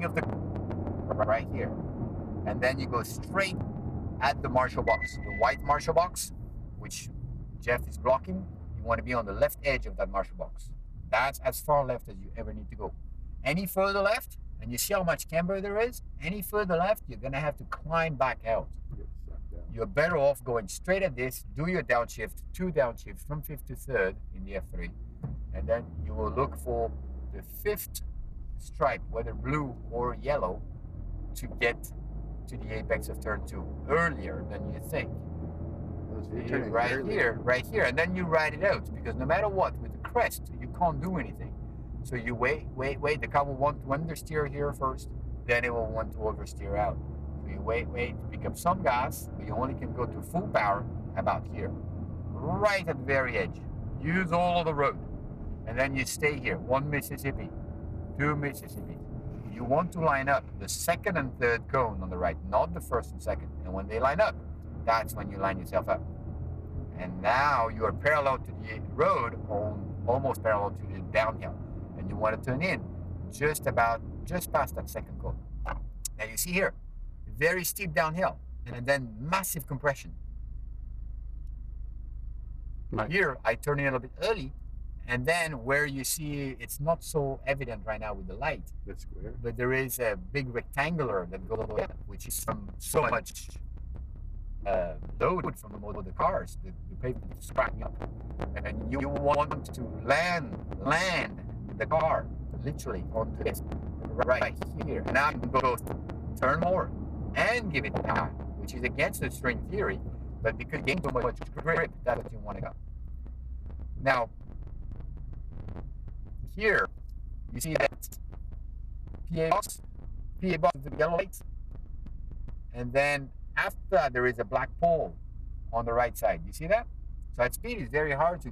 beginning of the right here, and then you go straight at the marshal box, the white marshal box, which Jeff is blocking. You want to be on the left edge of that marshal box. That's as far left as you ever need to go. Any further left, and you see how much camber there is, any further left, you're going to have to climb back out. You're better off going straight at this, do your downshift, 2 downshifts from 5th to 3rd in the F3, and then you will look for the 5th stripe, whether blue or yellow, to get to the apex of turn 2 earlier than you think. Right here, and then you ride it out, because no matter what, with the crest, you can't do anything. So you wait, the car will want to understeer here first, then it will want to oversteer out. So you wait, pick up some gas, but you only can go to full power about here, right at the very edge. Use all of the road, and then you stay here, 1 Mississippi, 2 Mississippi. You want to line up the 2nd and 3rd cone on the right, not the 1st and 2nd. And when they line up, that's when you line yourself up. And now you are parallel to the road, almost parallel to the downhill. And you want to turn in just past that 2nd cone. Now you see here, very steep downhill, and then massive compression. Right. Here, I turn in a little bit early, and then where you see, it's not so evident right now with the light. That's square. But there is a big rectangular that goes up, which is from so much load from all the cars. The pavement is cracking up. And you want to land the car literally onto this right here. Now you can both turn more and give it power, which is against the string theory, but because you gain so much grip, that's what you want to go. Now, here, you see that PA box with the yellow lights, and then after that there is a black pole on the right side. You see that? So at speed, it's very hard to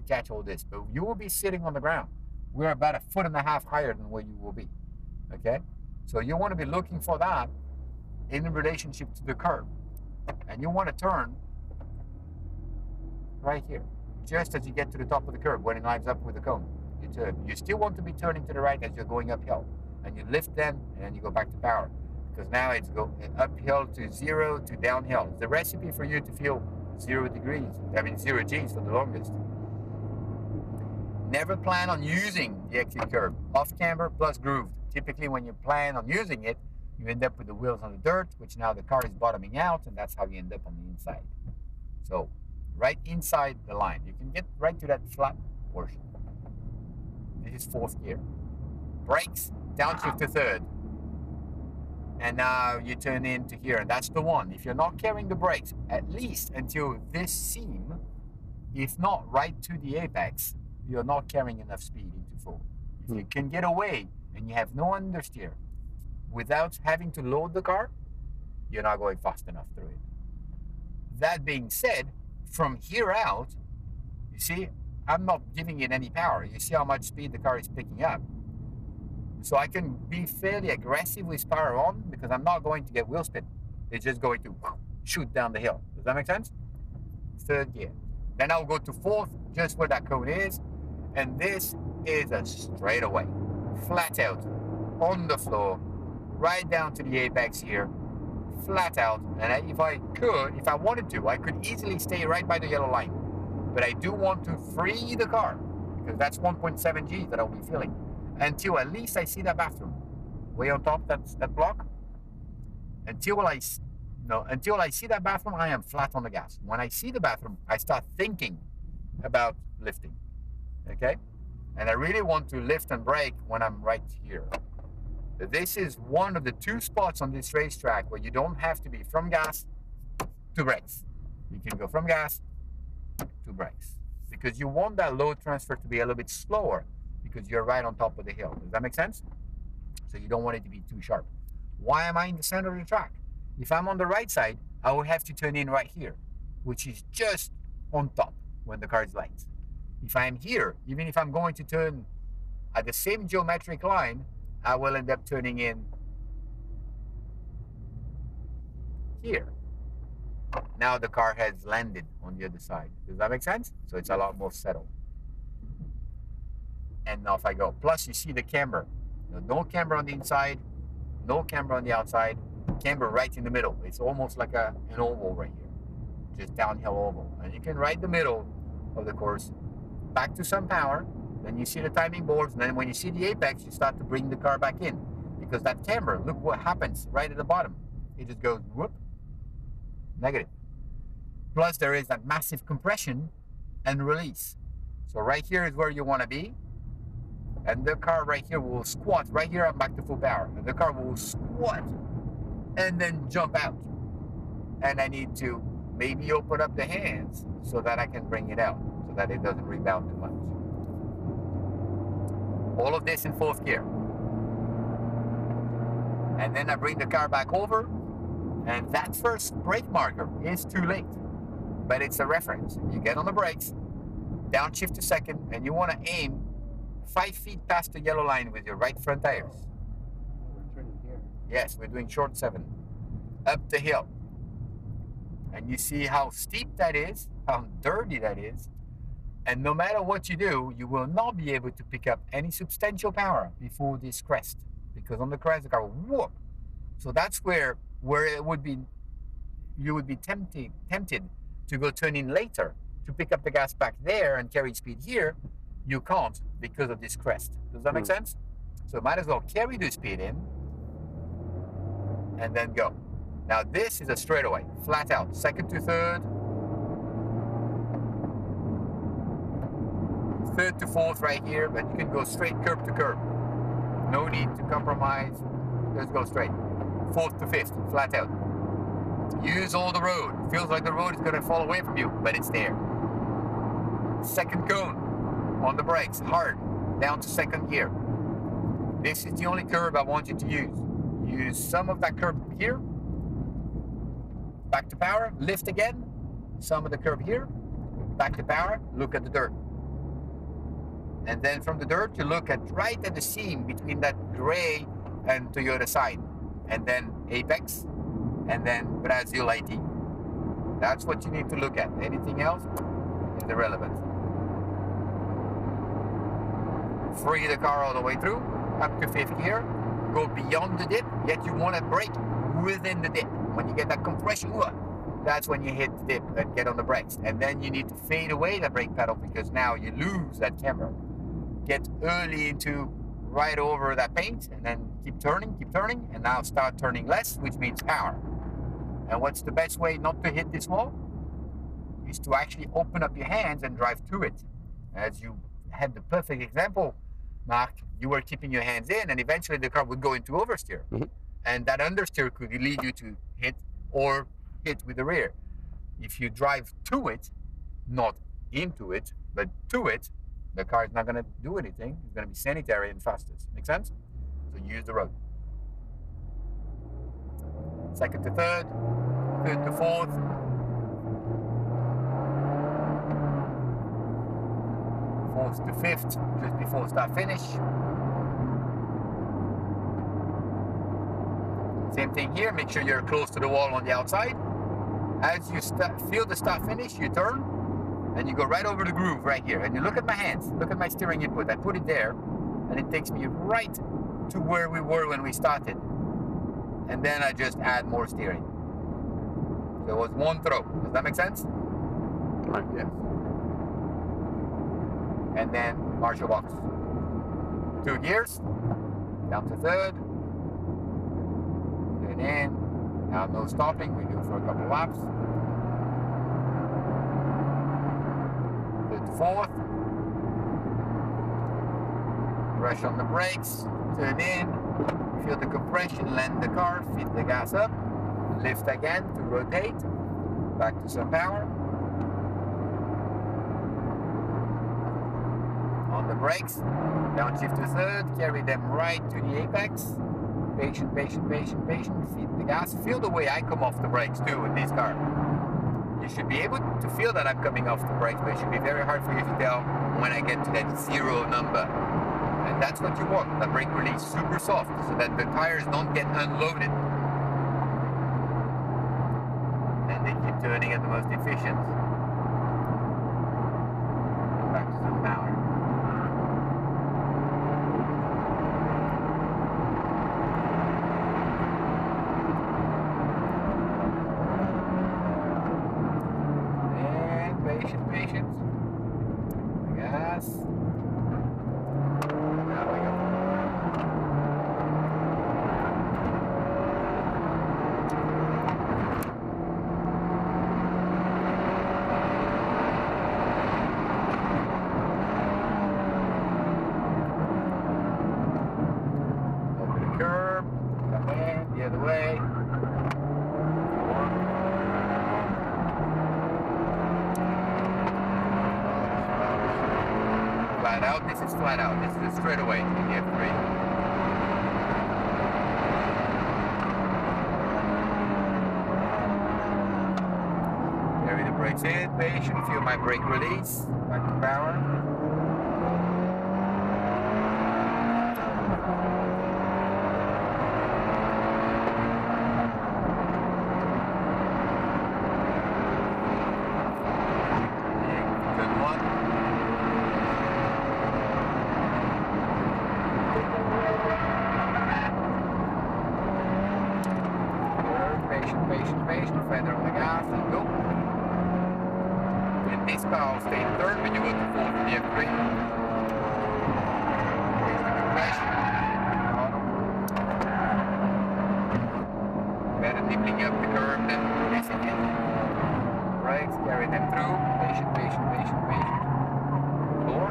catch all this, but you will be sitting on the ground. We're about 1.5 feet higher than where you will be. Okay, so you want to be looking for that in relationship to the curb, and you want to turn right here, just as you get to the top of the curb when it lines up with the cone. You turn. You still want to be turning to the right as you're going uphill, and you lift then, and then you go back to power, because now it's going uphill to 0 to downhill. It's the recipe for you to feel 0 degrees. I mean 0 G's for the longest. Never plan on using the exit curve. Off camber plus grooved. Typically when you plan on using it, you end up with the wheels on the dirt, which now the car is bottoming out, and that's how you end up on the inside. So right inside the line, you can get right to that flat portion. This is 4th gear. Brakes, downshift to 3rd. And now you turn into here, and that's the one. If you're not carrying the brakes, at least until this seam, if not right to the apex, you're not carrying enough speed into 4. If you can get away and you have no understeer without having to load the car, you're not going fast enough through it. That being said, from here out, you see, I'm not giving it any power. You see how much speed the car is picking up. So I can be fairly aggressive with power on, because I'm not going to get wheel spin. It's just going to shoot down the hill. Does that make sense? 3rd gear. Then I'll go to 4th, just where that cone is. And this is a straightaway, flat out, on the floor, right down to the apex here, flat out. And if I wanted to, I could easily stay right by the yellow line. But I do want to free the car, because that's 1.7 G that I'll be feeling, until at least I see that bathroom. Way on top, that's that block. Until I see that bathroom, I am flat on the gas. When I see the bathroom, I start thinking about lifting. Okay? And I really want to lift and brake when I'm right here. This is one of the 2 spots on this racetrack where you don't have to be from gas to brakes. You can go from gas to brakes, because you want that load transfer to be a little bit slower, because you're right on top of the hill. Does that make sense? So you don't want it to be too sharp. Why am I in the center of the track? If I'm on the right side, I will have to turn in right here, which is just on top when the car is light. If I'm here, even if I'm going to turn at the same geometric line, I will end up turning in here. Now the car has landed on the other side. Does that make sense? So it's a lot more settled. And off I go. Plus you see the camber. No camber on the inside, no camber on the outside, camber right in the middle. It's almost like an oval right here, just downhill oval. And you can ride the middle of the course, back to some power, then you see the timing boards, and then when you see the apex, you start to bring the car back in. Because that camber, look what happens right at the bottom. It just goes whoop, negative. Plus there is that massive compression and release. So right here is where you want to be. And the car right here will squat. Right here I'm back to full power. And the car will squat and then jump out. And I need to maybe open up the hands so that I can bring it out, so that it doesn't rebound too much. All of this in 4th gear. And then I bring the car back over, and that first brake marker is too late. But it's a reference. You get on the brakes, downshift to 2nd, and you want to aim 5 feet past the yellow line with your right front tires. We're turning here. Yes, we're doing short 7. Up the hill. And you see how steep that is, how dirty that is. And no matter what you do, you will not be able to pick up any substantial power before this crest. Because on the crest, the car will whoop. So that's where it would be, you would be tempted to go turn in later to pick up the gas back there and carry speed here. You can't because of this crest. Does that make sense? So might as well carry the speed in and then go. Now this is a straightaway, flat out, 2nd to 3rd, 3rd to 4th right here, but you can go straight curb to curb. No need to compromise, just go straight. 4th to 5th, flat out. Use all the road. Feels like the road is gonna fall away from you, but it's there. 2nd cone on the brakes, hard, down to 2nd gear. This is the only curb I want you to use. Use some of that curb here, back to power, lift again, some of the curb here, back to power, look at the dirt. And then from the dirt, you look at right at the seam between that gray and Toyota side. And then apex, and then Brazil IT. That's what you need to look at. Anything else is irrelevant. Free the car all the way through, up to 5th gear, go beyond the dip, yet you want to brake within the dip. When you get that compression, that's when you hit the dip and get on the brakes. And then you need to fade away that brake pedal because now you lose that camber. Get early into right over that paint and then keep turning, and now start turning less, which means power. And what's the best way not to hit this wall? Is to actually open up your hands and drive to it. As you had the perfect example, Mark, you were keeping your hands in and eventually the car would go into oversteer. And that understeer could lead you to hit or hit with the rear. If you drive to it, not into it, but to it, the car is not going to do anything. It's going to be sanitary and fastest. Make sense? So use the road. 2nd to 3rd, 3rd to 4th. 4th to 5th, just before start finish. Same thing here, make sure you're close to the wall on the outside. As you feel the start finish, you turn and you go right over the groove right here. And you look at my hands, look at my steering input. I put it there and it takes me right to where we were when we started. And then I just add more steering. So it was one throw. Does that make sense? Right. Yes. And then marshal box. 2 gears, down to 3rd. Turn in. Now no stopping, we do for a couple laps. 3rd to 4th. Brush on the brakes, turn in, feel the compression, land the car, feed the gas up, lift again to rotate, back to some power. On the brakes, downshift to 3rd, carry them right to the apex. Patient, patient, patient, patient, feed the gas. Feel the way I come off the brakes too in this car. You should be able to feel that I'm coming off the brakes, but it should be very hard for you to tell when I get to that 0 number. And that's what you want, the brake release super soft so that the tires don't get unloaded. And they keep turning at the most efficient. Back to some power. And the other way. Flat out. This is flat out. This is a straightaway in the F3. Carry the brakes in. Patient. Feel my brake release. Back to power. Patient, feather on the gas, and go. In this car, I'll stay in third when you go to fourth in the F3. Here's the compression. Better nibbling up the curve than missing it. Brakes, carry them through. Patient. Floor.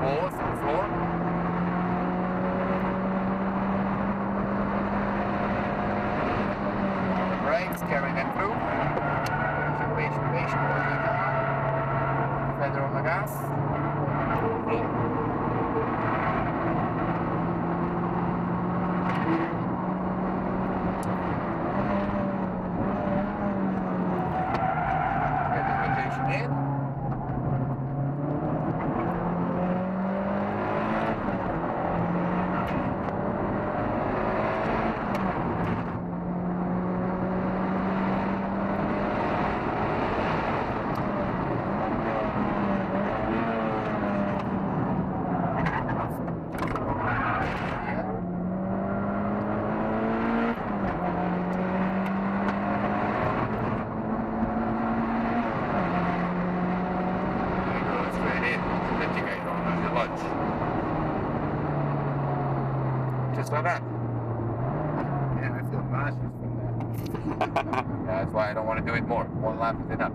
Go to floor. Brakes, carry them through. Patient. Feather on the gas. Floor. Get the rotation in. Just like that. Yeah, I feel nauseous from that. That's why I don't want to do it more. One lap is enough.